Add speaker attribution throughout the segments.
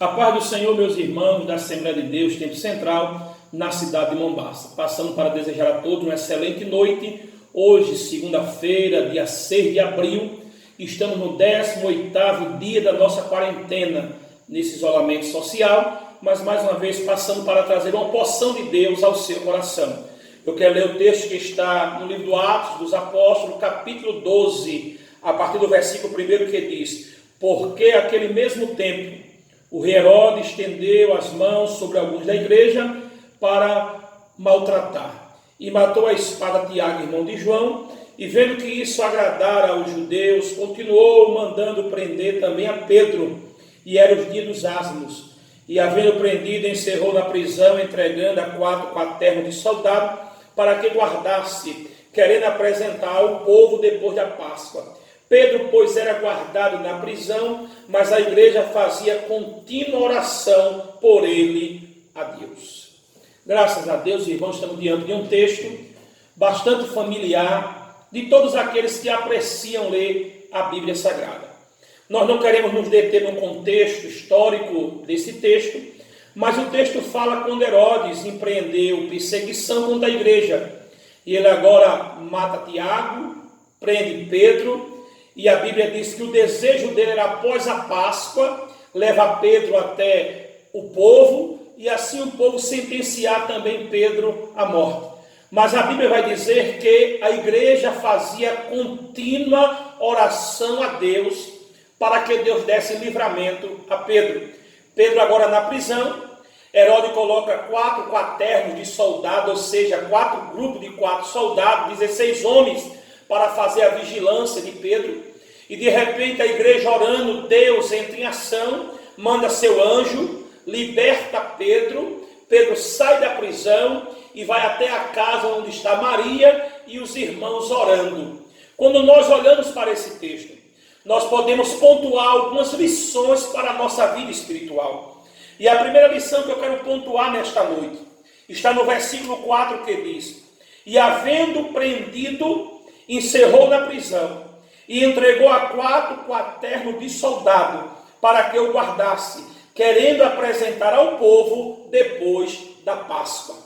Speaker 1: A paz do Senhor, meus irmãos da Assembleia de Deus, Tempo Central, na cidade de Mombaça. Passando para desejar a todos uma excelente noite. Hoje, segunda-feira, dia 6 de abril, estamos no 18º dia da nossa quarentena, nesse isolamento social, mas mais uma vez passando para trazer uma porção de Deus ao seu coração. Eu quero ler o texto que está no livro do Atos dos Apóstolos, capítulo 12, a partir do versículo 1, que diz: porque aquele mesmo tempo o rei Herodes estendeu as mãos sobre alguns da igreja para maltratar, e matou a espada Tiago, irmão de João, e vendo que isso agradara aos judeus, continuou mandando prender também a Pedro, e era os dias dos asmos, e havendo prendido, encerrou na prisão, entregando a 4 quaternos de soldado, para que guardasse, querendo apresentar ao povo depois da Páscoa. Pedro, pois, era guardado na prisão, mas a igreja fazia contínua oração por ele a Deus. Graças a Deus, irmãos, estamos diante de um texto bastante familiar de todos aqueles que apreciam ler a Bíblia Sagrada. Nós não queremos nos deter no contexto histórico desse texto, mas o texto fala quando Herodes empreendeu perseguição contra a igreja. E ele agora mata Tiago, prende Pedro, e a Bíblia diz que o desejo dele era, após a Páscoa, levar Pedro até o povo, e assim o povo sentenciar também Pedro à morte. Mas a Bíblia vai dizer que a igreja fazia contínua oração a Deus, para que Deus desse livramento a Pedro. Pedro agora na prisão, Herodes coloca 4 quaternos de soldados, ou seja, 4 grupos de 4 soldados, 16 homens, para fazer a vigilância de Pedro. E de repente a igreja orando, Deus entra em ação, manda seu anjo, liberta Pedro. Pedro sai da prisão e vai até a casa onde está Maria e os irmãos orando. Quando nós olhamos para esse texto, nós podemos pontuar algumas lições para a nossa vida espiritual. E a primeira lição que eu quero pontuar nesta noite está no versículo 4, que diz: e havendo prendido, encerrou na prisão e entregou a 4 quaternos de soldado para que o guardasse, querendo apresentar ao povo depois da Páscoa.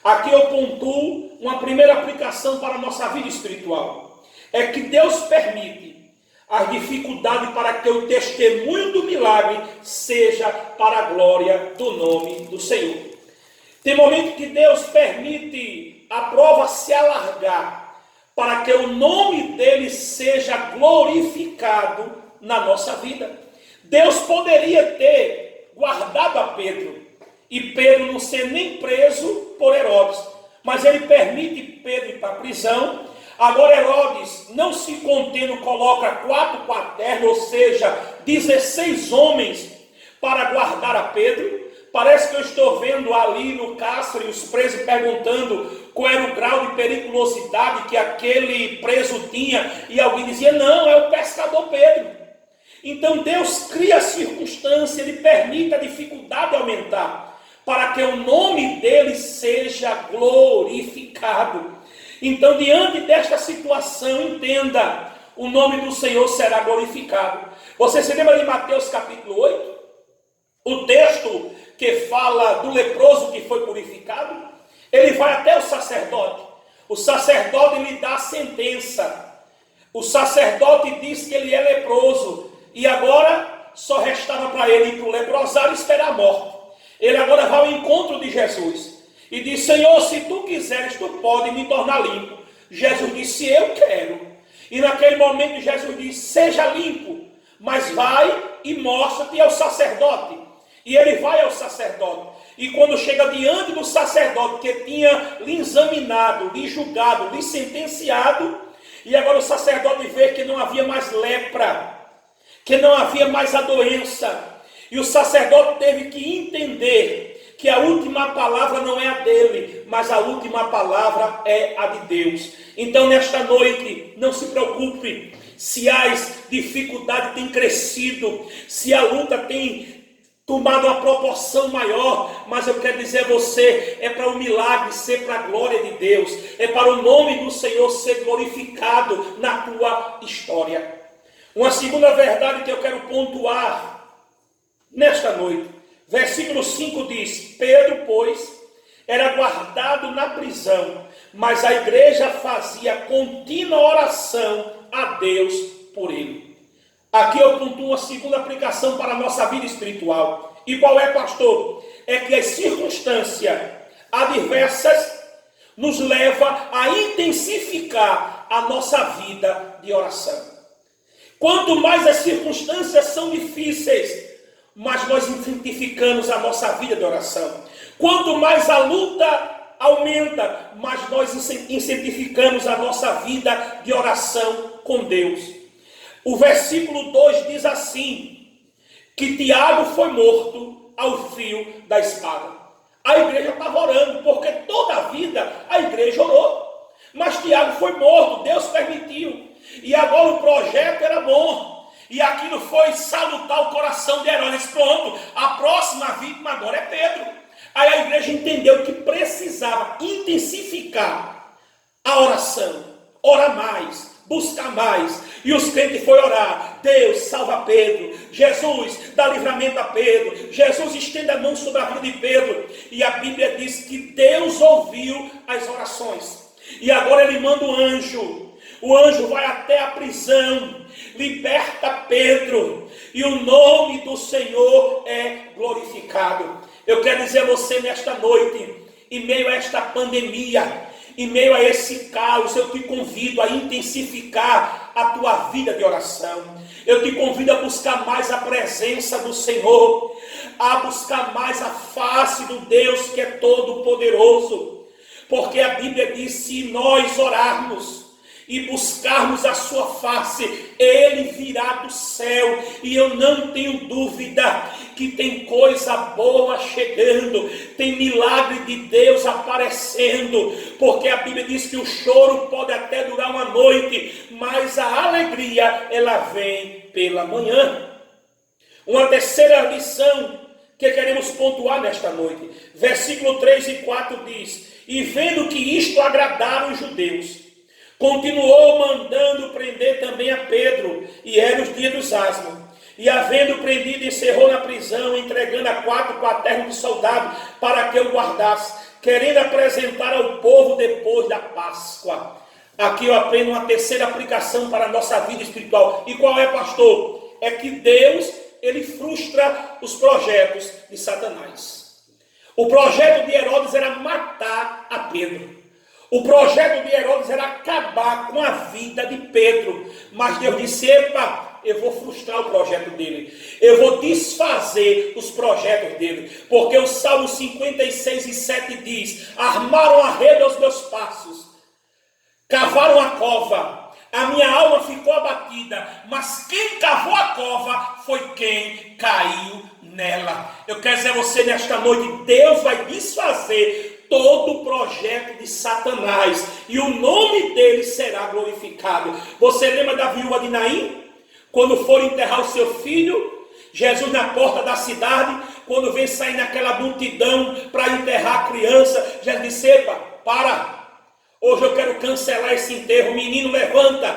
Speaker 1: Aqui eu pontuo uma primeira aplicação para a nossa vida espiritual. É que Deus permite as dificuldades para que o testemunho do milagre seja para a glória do nome do Senhor. Tem momento que Deus permite a prova se alargar para que o nome dele seja glorificado na nossa vida. Deus poderia ter guardado a Pedro, e Pedro não ser nem preso por Herodes, mas ele permite Pedro ir para a prisão. Agora Herodes, não se contendo, coloca 4 quaternos, ou seja, 16 homens para guardar a Pedro. Parece que eu estou vendo ali no cárcere os presos perguntando qual era o grau de periculosidade que aquele preso tinha, e alguém dizia: não, é o pescador Pedro. Então Deus cria a circunstância, ele permite a dificuldade aumentar, para que o nome dele seja glorificado. Então, diante desta situação, entenda, o nome do Senhor será glorificado. Você se lembra de Mateus capítulo 8? O texto que fala do leproso que foi purificado? Ele vai até o sacerdote lhe dá a sentença. O sacerdote diz que ele é leproso, e agora só restava para ele ir para o leprosário e esperar a morte. Ele agora vai ao encontro de Jesus e diz: Senhor, se tu quiseres, tu pode me tornar limpo. Jesus disse: eu quero. E naquele momento Jesus diz: seja limpo, mas vai e mostra-te ao sacerdote. E ele vai ao sacerdote. E quando chega diante do sacerdote que tinha lhe examinado, lhe julgado, lhe sentenciado, e agora o sacerdote vê que não havia mais lepra, que não havia mais a doença. E o sacerdote teve que entender que a última palavra não é a dele, mas a última palavra é a de Deus. Então, nesta noite, não se preocupe se as dificuldades têm crescido, se a luta tem tomado uma proporção maior, mas eu quero dizer a você, é para o milagre ser para a glória de Deus, é para o nome do Senhor ser glorificado na tua história. Uma segunda verdade que eu quero pontuar nesta noite Versículo 5 diz: Pedro, pois, era guardado na prisão, mas a igreja fazia contínua oração a Deus por ele. Aqui eu pontuo a segunda aplicação para a nossa vida espiritual. E qual é, pastor? É que as circunstâncias adversas nos levam a intensificar a nossa vida de oração. Quanto mais as circunstâncias são difíceis, mais nós intensificamos a nossa vida de oração. Quanto mais a luta aumenta, mais nós intensificamos a nossa vida de oração com Deus. O versículo 2 diz assim, que Tiago foi morto ao fio da espada. A igreja estava orando, porque toda a vida a igreja orou. Mas Tiago foi morto, Deus permitiu. E agora o projeto era bom. E aquilo foi salutar o coração de Herodes. Pronto, a próxima vítima agora é Pedro. Aí a igreja entendeu que precisava intensificar a oração, orar mais, buscar mais. E os crentes foram orar: Deus, salva Pedro. Jesus, dá livramento a Pedro. Jesus, estenda a mão sobre a vida de Pedro. E a Bíblia diz que Deus ouviu as orações. E agora ele manda o anjo. O anjo vai até a prisão, liberta Pedro. E o nome do Senhor é glorificado. Eu quero dizer a você nesta noite, em meio a esta pandemia, em meio a esse caos, eu te convido a intensificar a tua vida de oração. Eu te convido a buscar mais a presença do Senhor, a buscar mais a face do Deus que é todo poderoso. Porque a Bíblia diz: se nós orarmos e buscarmos a sua face, Ele virá do céu. E eu não tenho dúvida que tem coisa boa chegando, tem milagre de Deus aparecendo, porque a Bíblia diz que o choro pode até durar uma noite, mas a alegria, ela vem pela manhã. Uma terceira lição que queremos pontuar nesta noite, versículo 3 e 4 diz: e vendo que isto agradava os judeus, continuou mandando prender também a Pedro, e era os dias dos asmos. E havendo prendido, encerrou na prisão, entregando a 4 quaternos de soldados para que o guardasse, querendo apresentar ao povo depois da Páscoa. Aqui eu aprendo uma terceira aplicação para a nossa vida espiritual. E qual é, pastor? É que Deus, ele frustra os projetos de Satanás. O projeto de Herodes era matar a Pedro. O projeto de Herodes era acabar com a vida de Pedro. Mas Deus disse: epa, eu vou frustrar o projeto dele. Eu vou desfazer os projetos dele. Porque o Salmo 56 e 7 diz: armaram a rede aos meus passos, cavaram a cova, a minha alma ficou abatida, mas quem cavou a cova foi quem caiu nela. Eu quero dizer a você nesta noite: Deus vai desfazer todo o projeto de Satanás, e o nome dele será glorificado. Você lembra da viúva de Naim? Quando foram enterrar o seu filho, Jesus na porta da cidade, quando vem sair naquela multidão para enterrar a criança, Jesus disse: epa, para, hoje eu quero cancelar esse enterro. Menino, levanta,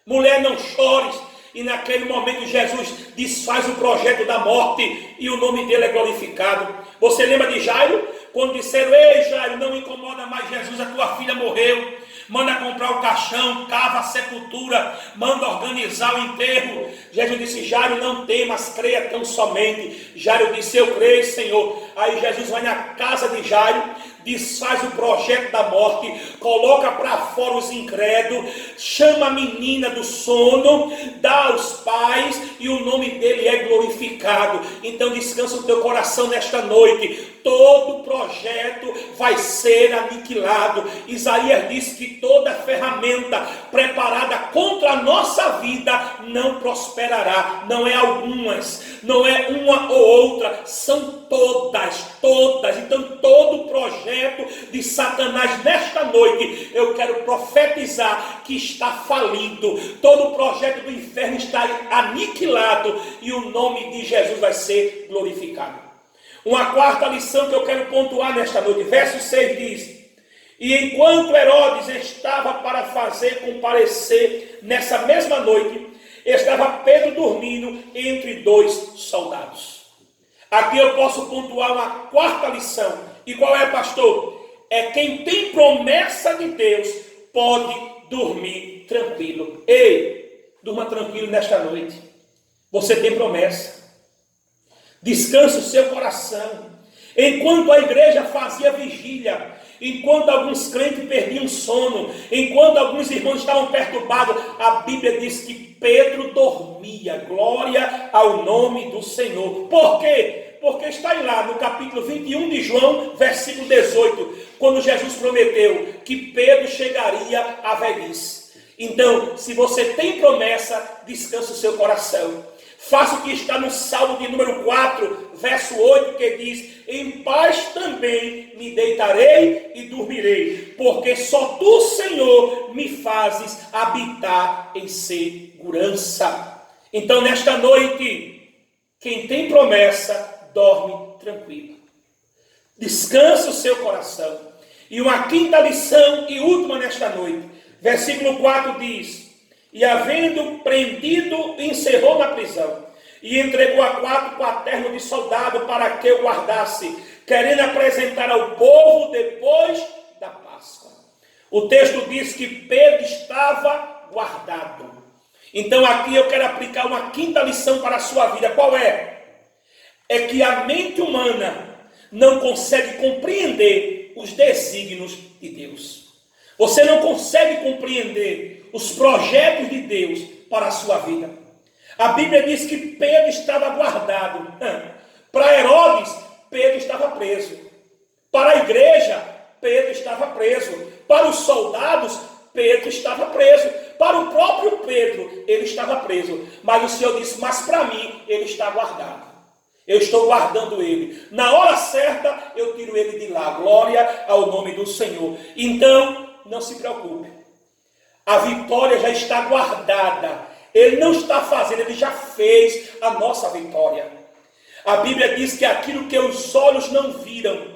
Speaker 1: mulher, não chores. E naquele momento Jesus desfaz o projeto da morte, e o nome dele é glorificado. Você lembra de Jairo? Quando disseram: ei Jairo, não incomoda mais Jesus, a tua filha morreu. Manda comprar o caixão, cava a sepultura, manda organizar o enterro. Jesus disse: Jairo, não temas, creia tão somente. Jairo disse: eu creio, Senhor. Aí Jesus vai na casa de Jairo, desfaz o projeto da morte, coloca para fora os incrédulos, chama a menina do sono, dá aos pais, e o nome dele é glorificado. Então descansa o teu coração nesta noite. Todo projeto vai ser aniquilado. Isaías diz que toda ferramenta preparada contra a nossa vida não prosperará. Não é algumas, não é uma ou outra, são todas. Então todo projeto de Satanás nesta noite, eu quero profetizar que está falido. Todo projeto do inferno está aniquilado, e o nome de Jesus vai ser glorificado. Uma quarta lição que eu quero pontuar nesta noite, verso 6 diz: e enquanto Herodes estava para fazer comparecer nessa mesma noite, estava Pedro dormindo entre 2 soldados. Aqui eu posso pontuar uma quarta lição. E qual é, pastor? É quem tem promessa de Deus pode dormir tranquilo. Ei, durma tranquilo nesta noite. Você tem promessa. Descanse o seu coração. Enquanto a igreja fazia vigília, enquanto alguns crentes perdiam sono, enquanto alguns irmãos estavam perturbados, a Bíblia diz que Pedro dormia. Glória ao nome do Senhor. Por quê? Porque está lá no capítulo 21 de João, versículo 18, quando Jesus prometeu que Pedro chegaria à velhice. Então, se você tem promessa, descanse o seu coração. Faça o que está no Salmo de número 4, verso 8, que diz: em paz também me deitarei e dormirei, porque só tu, Senhor, me fazes habitar em segurança. Então, nesta noite, quem tem promessa, dorme tranquilo. Descansa o seu coração. E uma quinta lição e última nesta noite. Versículo 4 diz: e havendo prendido, encerrou na prisão, e entregou a 4 quaternos de soldado para que o guardasse, querendo apresentar ao povo depois da Páscoa. O texto diz que Pedro estava guardado. Então aqui eu quero aplicar uma quinta lição para a sua vida. Qual é? É que a mente humana não consegue compreender os desígnios de Deus. Você não consegue compreender os projetos de Deus para a sua vida. A Bíblia diz que Pedro estava guardado. Para Herodes, Pedro estava preso. Para a igreja, Pedro estava preso. Para os soldados, Pedro estava preso. Para o próprio Pedro, ele estava preso. Mas o Senhor disse: mas para mim, ele está guardado. Eu estou guardando ele. Na hora certa, eu tiro ele de lá. Glória ao nome do Senhor. Então, não se preocupe. A vitória já está guardada. Ele não está fazendo, ele já fez a nossa vitória. A Bíblia diz que aquilo que os olhos não viram,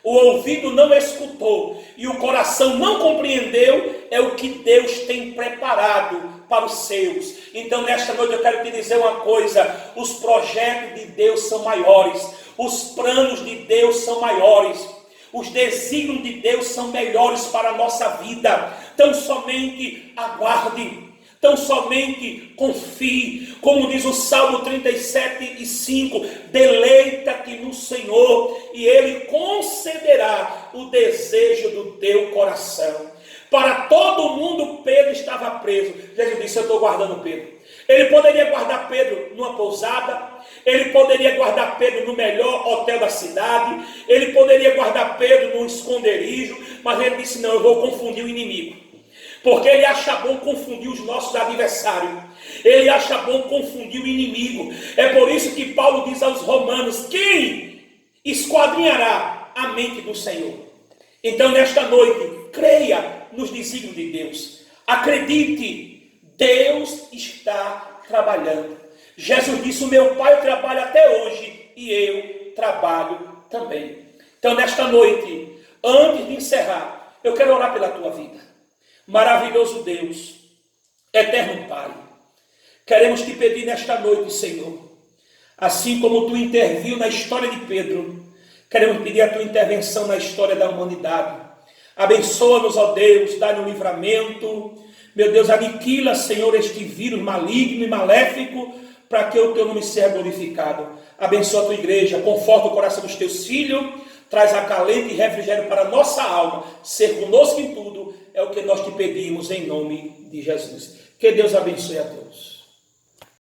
Speaker 1: o ouvido não escutou e o coração não compreendeu, é o que Deus tem preparado para os seus. Então, nesta noite eu quero te dizer uma coisa: os projetos de Deus são maiores, os planos de Deus são maiores, os desígnios de Deus são melhores para a nossa vida. Então somente aguarde, então somente confie. Como diz o Salmo 37:5, deleita-te no Senhor e Ele concederá o desejo do teu coração. Para todo mundo, Pedro estava preso. Jesus disse: eu estou guardando Pedro. Ele poderia guardar Pedro numa pousada, ele poderia guardar Pedro no melhor hotel da cidade, ele poderia guardar Pedro num esconderijo, mas ele disse: não, eu vou confundir o inimigo. Porque ele acha bom confundir os nossos adversários. Ele acha bom confundir o inimigo. É por isso que Paulo diz aos romanos: quem esquadrinhará a mente do Senhor? Então, nesta noite, creia nos desígnios de Deus. Acredite, Deus está trabalhando. Jesus disse: o meu Pai trabalha até hoje e eu trabalho também. Então, nesta noite, antes de encerrar, eu quero orar pela tua vida. Maravilhoso Deus, eterno Pai, queremos te pedir nesta noite, Senhor, assim como tu interviu na história de Pedro, queremos pedir a tua intervenção na história da humanidade. Abençoa-nos, ó Deus, dá-nos livramento. Meu Deus, aniquila, Senhor, este vírus maligno e maléfico, para que o teu nome seja glorificado. Abençoa a tua igreja, conforta o coração dos teus filhos, traz acalento e refrigério para a nossa alma. Ser conosco em tudo é o que nós te pedimos em nome de Jesus. Que Deus abençoe a todos.